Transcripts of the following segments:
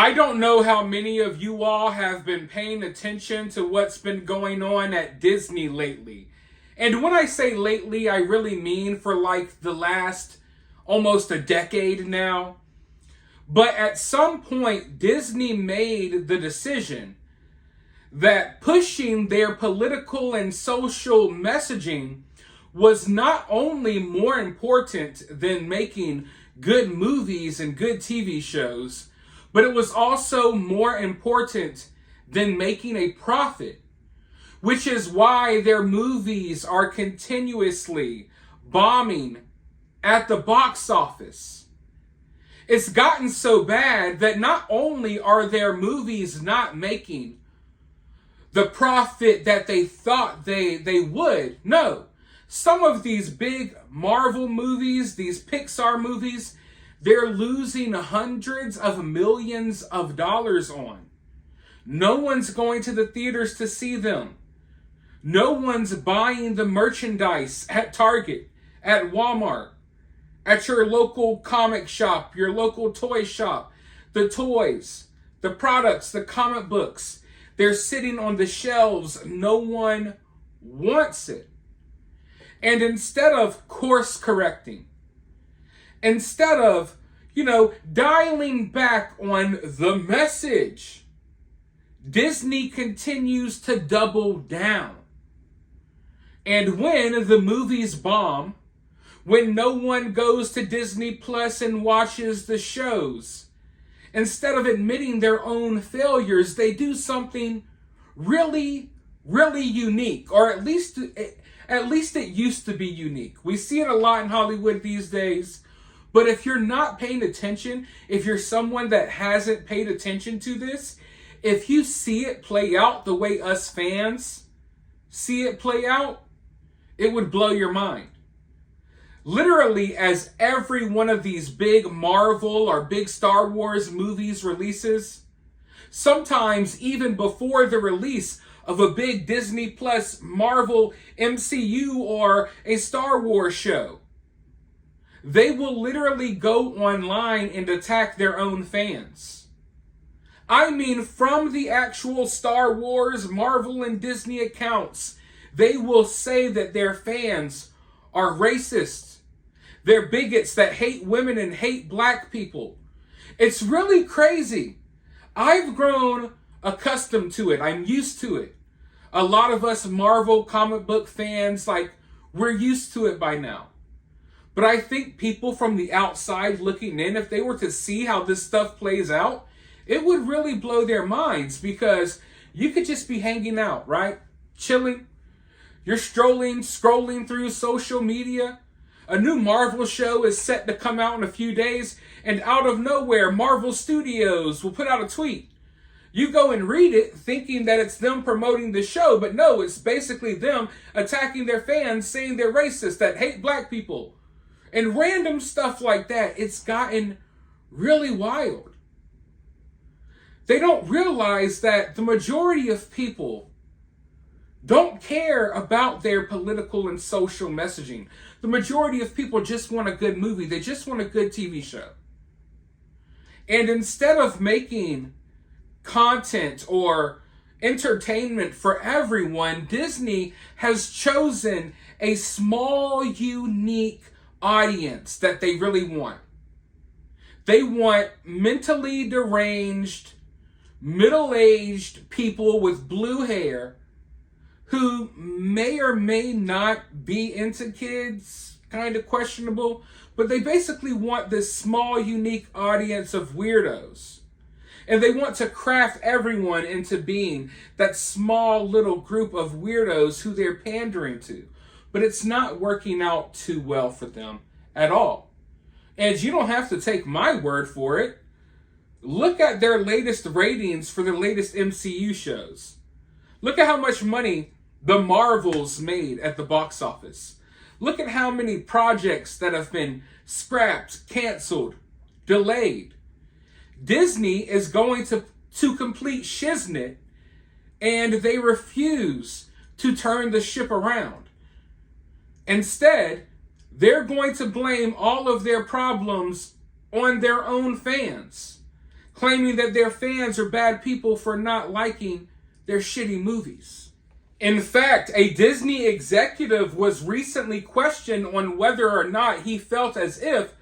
I don't know how many of you all have been paying attention to what's been going on at Disney lately. And when I say lately, I really mean for like the last almost a decade now. But at some point, Disney made the decision that pushing their political and social messaging was not only more important than making good movies and good TV shows, but it was also more important than making a profit, which is why their movies are continuously bombing at the box office. It's gotten so bad that not only are their movies not making the profit that they thought they would, no. Some of these big Marvel movies, these Pixar movies, they're losing hundreds of millions of dollars on. No one's going to the theaters to see them. No one's buying the merchandise at Target, at Walmart, at your local comic shop, your local toy shop. The toys, the products, the comic books, they're sitting on the shelves. No one wants it. And instead of course correcting, instead of, dialing back on the message, Disney continues to double down. And when the movies bomb, when no one goes to Disney Plus and watches the shows, instead of admitting their own failures, they do something really, really unique, or at least it used to be unique. We see it a lot in Hollywood these days. But if you're not paying attention, if you're someone that hasn't paid attention to this, if you see it play out the way us fans see it play out, it would blow your mind. Literally, as every one of these big Marvel or big Star Wars movies releases, sometimes even before the release of a big Disney Plus Marvel MCU or a Star Wars show, they will literally go online and attack their own fans. I mean, from the actual Star Wars, Marvel, and Disney accounts, they will say that their fans are racist. They're bigots that hate women and hate black people. It's really crazy. I've grown accustomed to it. I'm used to it. A lot of us Marvel comic book fans, we're used to it by now. But I think people from the outside looking in, if they were to see how this stuff plays out, it would really blow their minds, because you could just be hanging out, right? Chilling. You're scrolling through social media. A new Marvel show is set to come out in a few days, and out of nowhere, Marvel Studios will put out a tweet. You go and read it thinking that it's them promoting the show, but no, it's basically them attacking their fans, saying they're racist, that hate black people. And random stuff like that. It's gotten really wild. They don't realize that the majority of people don't care about their political and social messaging. The majority of people just want a good movie. They just want a good TV show. And instead of making content or entertainment for everyone, Disney has chosen a small, unique audience that they really want. They want mentally deranged, middle-aged people with blue hair who may or may not be into kids, kind of questionable, but they basically want this small, unique audience of weirdos. And they want to craft everyone into being that small little group of weirdos who they're pandering to. But it's not working out too well for them at all. And you don't have to take my word for it. Look at their latest ratings for the latest MCU shows. Look at how much money the Marvels made at the box office. Look at how many projects that have been scrapped, canceled, delayed. Disney is going to complete shiznit, and they refuse to turn the ship around. Instead, they're going to blame all of their problems on their own fans, claiming that their fans are bad people for not liking their shitty movies. In fact, a Disney executive was recently questioned on whether or not he felt as if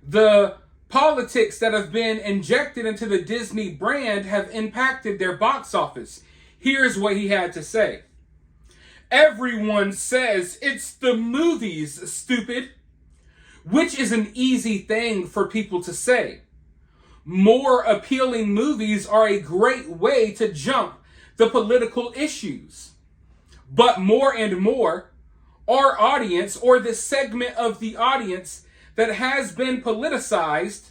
the politics that have been injected into the Disney brand have impacted their box office. Here's what he had to say. Everyone says it's the movies, stupid. Which is an easy thing for people to say. More appealing movies are a great way to jump the political issues. But more and more, our audience, or the segment of the audience that has been politicized,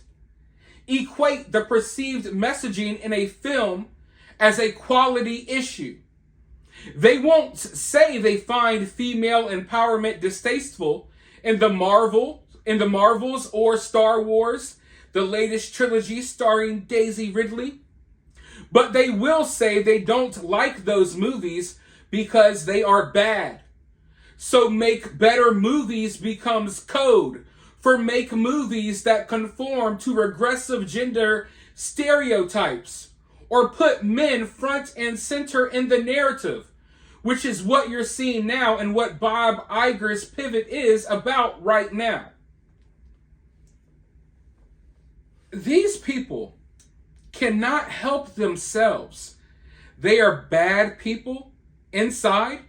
equate the perceived messaging in a film as a quality issue. They won't say they find female empowerment distasteful in the Marvels or Star Wars, the latest trilogy starring Daisy Ridley. But they will say they don't like those movies because they are bad. So make better movies becomes code for make movies that conform to regressive gender stereotypes or put men front and center in the narrative, which is what you're seeing now and what Bob Iger's pivot is about right now. These people cannot help themselves. They are bad people inside.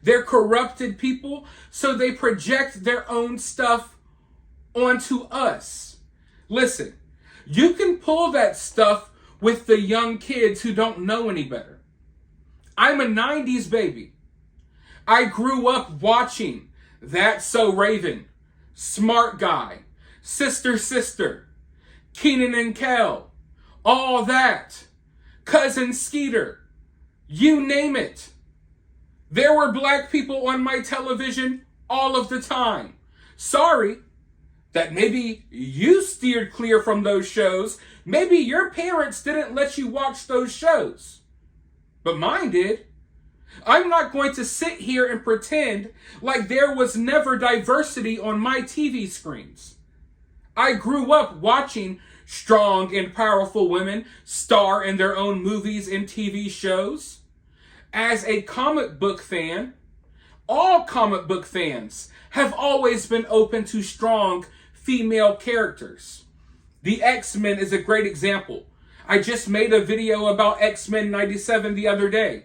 They're corrupted people, so they project their own stuff onto us. Listen, you can pull that stuff with the young kids who don't know any better. I'm a 90s baby. I grew up watching That's So Raven, Smart Guy, Sister, Kenan and Kel, All That, Cousin Skeeter, you name it. There were black people on my television all of the time. Sorry that maybe you steered clear from those shows. Maybe your parents didn't let you watch those shows, but mine did. I'm not going to sit here and pretend like there was never diversity on my TV screens. I grew up watching strong and powerful women star in their own movies and TV shows. As a comic book fan, all comic book fans have always been open to strong female characters. The X-Men is a great example. I just made a video about X-Men 97 the other day.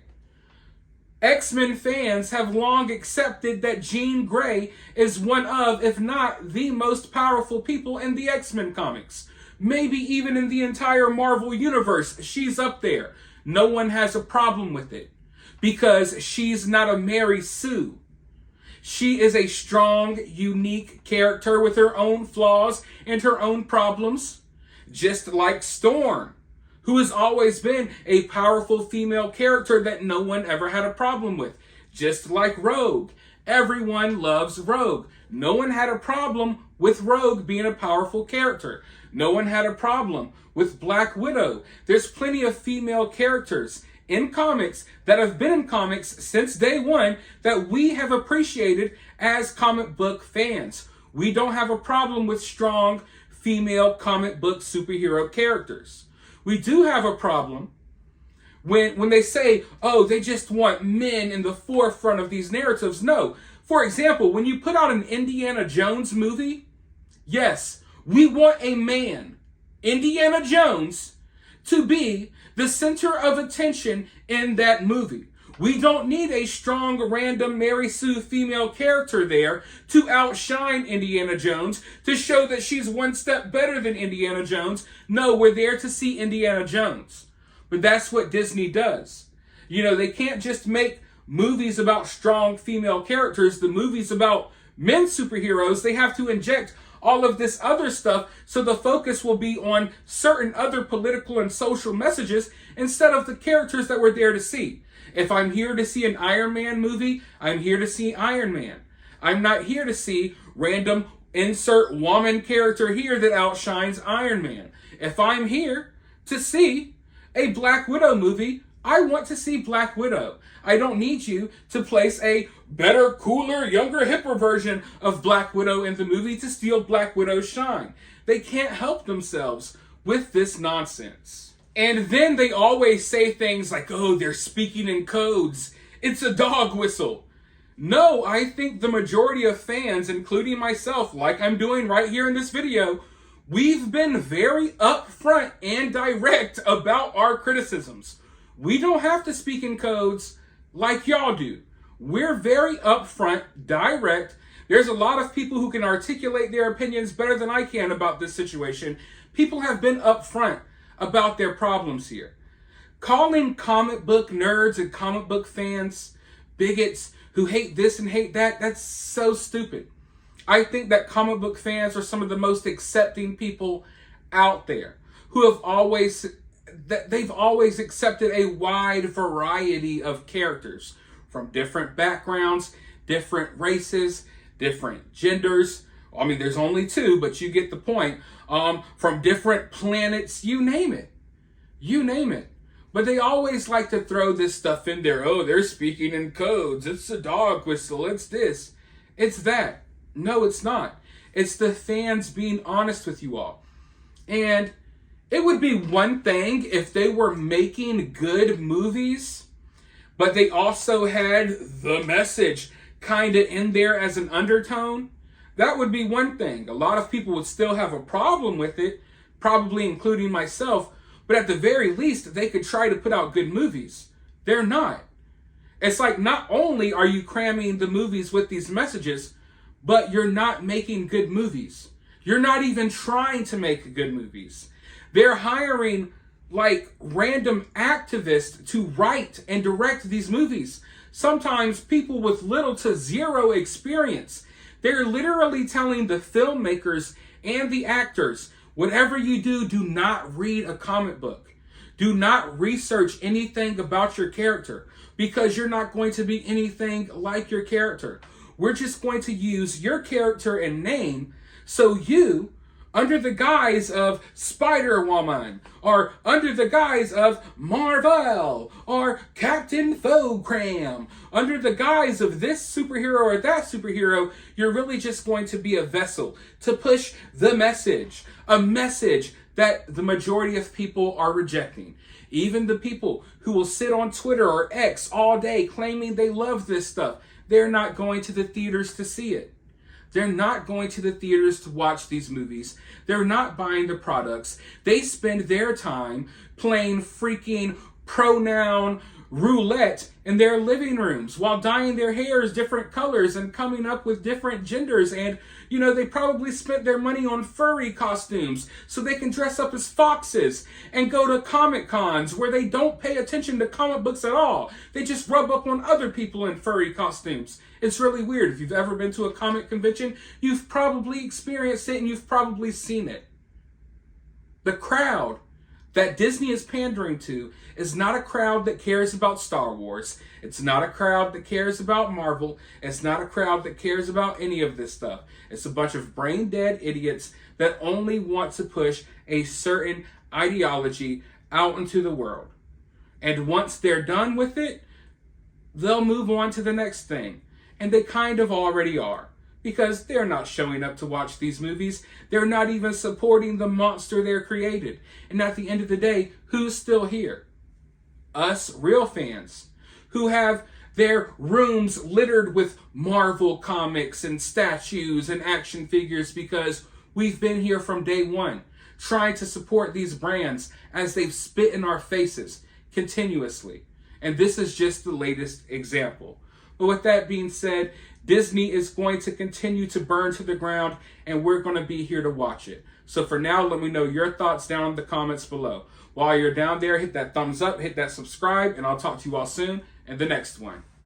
X-Men fans have long accepted that Jean Grey is one of, if not the most powerful people in the X-Men comics. Maybe even in the entire Marvel universe, she's up there. No one has a problem with it because she's not a Mary Sue. She is a strong, unique character with her own flaws and her own problems, just like Storm, who has always been a powerful female character that no one ever had a problem with. Just like Rogue. Everyone loves Rogue. No one had a problem with Rogue being a powerful character. No one had a problem with Black Widow. There's plenty of female characters in comics that have been in comics since day one that we have appreciated as comic book fans. We don't have a problem with strong female comic book superhero characters. We do have a problem when they say, oh, they just want men in the forefront of these narratives. No. For example, when you put out an Indiana Jones movie, yes, we want a man, Indiana Jones, to be the center of attention in that movie. We don't need a strong, random Mary Sue female character there to outshine Indiana Jones, to show that she's one step better than Indiana Jones. No, we're there to see Indiana Jones. But that's what Disney does. You know, they can't just make movies about strong female characters, the movies about men superheroes. They have to inject all of this other stuff so the focus will be on certain other political and social messages instead of the characters that we're there to see. If I'm here to see an Iron Man movie, I'm here to see Iron Man. I'm not here to see random insert woman character here that outshines Iron Man. If I'm here to see a Black Widow movie, I want to see Black Widow. I don't need you to place a better, cooler, younger, hipper version of Black Widow in the movie to steal Black Widow's shine. They can't help themselves with this nonsense. And then they always say things like, oh, they're speaking in codes. It's a dog whistle. No, I think the majority of fans, including myself, like I'm doing right here in this video, we've been very upfront and direct about our criticisms. We don't have to speak in codes like y'all do. We're very upfront, direct. There's a lot of people who can articulate their opinions better than I can about this situation. People have been upfront about their problems here. Calling comic book nerds and comic book fans bigots who hate this and hate that, that's so stupid. I think that comic book fans are some of the most accepting people out there who have always accepted a wide variety of characters from different backgrounds, different races, different genders. I mean, there's only two, but you get the point. From different planets, you name it. You name it. But they always like to throw this stuff in there. Oh, they're speaking in codes. It's a dog whistle. It's this. It's that. No, it's not. It's the fans being honest with you all. And it would be one thing if they were making good movies, but they also had the message kind of in there as an undertone. That would be one thing. A lot of people would still have a problem with it, probably including myself, but at the very least, they could try to put out good movies. They're not. It's like not only are you cramming the movies with these messages, but you're not making good movies. You're not even trying to make good movies. They're hiring like random activists to write and direct these movies. Sometimes people with little to zero experience. They're literally telling the filmmakers and the actors, whatever you do, do not read a comic book. Do not research anything about your character because you're not going to be anything like your character. We're just going to use your character and name so you, under the guise of Spider-Woman, or under the guise of Marvel, or Captain Focram, under the guise of this superhero or that superhero, you're really just going to be a vessel to push the message, a message that the majority of people are rejecting. Even the people who will sit on Twitter or X all day claiming they love this stuff, they're not going to the theaters to see it. They're not going to the theaters to watch these movies. They're not buying the products. They spend their time playing freaking pronoun roulette in their living rooms while dyeing their hairs different colors and coming up with different genders. And, you know, they probably spent their money on furry costumes so they can dress up as foxes and go to Comic Cons where they don't pay attention to comic books at all. They just rub up on other people in furry costumes. It's really weird. If you've ever been to a comic convention, you've probably experienced it and you've probably seen it. The crowd that Disney is pandering to is not a crowd that cares about Star Wars. It's not a crowd that cares about Marvel. It's not a crowd that cares about any of this stuff. It's a bunch of brain-dead idiots that only want to push a certain ideology out into the world. And once they're done with it, they'll move on to the next thing. And they kind of already are. Because they're not showing up to watch these movies. They're not even supporting the monster they're created. And at the end of the day, who's still here? Us real fans who have their rooms littered with Marvel comics and statues and action figures because we've been here from day one trying to support these brands as they've spit in our faces continuously. And this is just the latest example. But with that being said, Disney is going to continue to burn to the ground, and we're going to be here to watch it. So for now, let me know your thoughts down in the comments below. While you're down there, hit that thumbs up, hit that subscribe, and I'll talk to you all soon in the next one.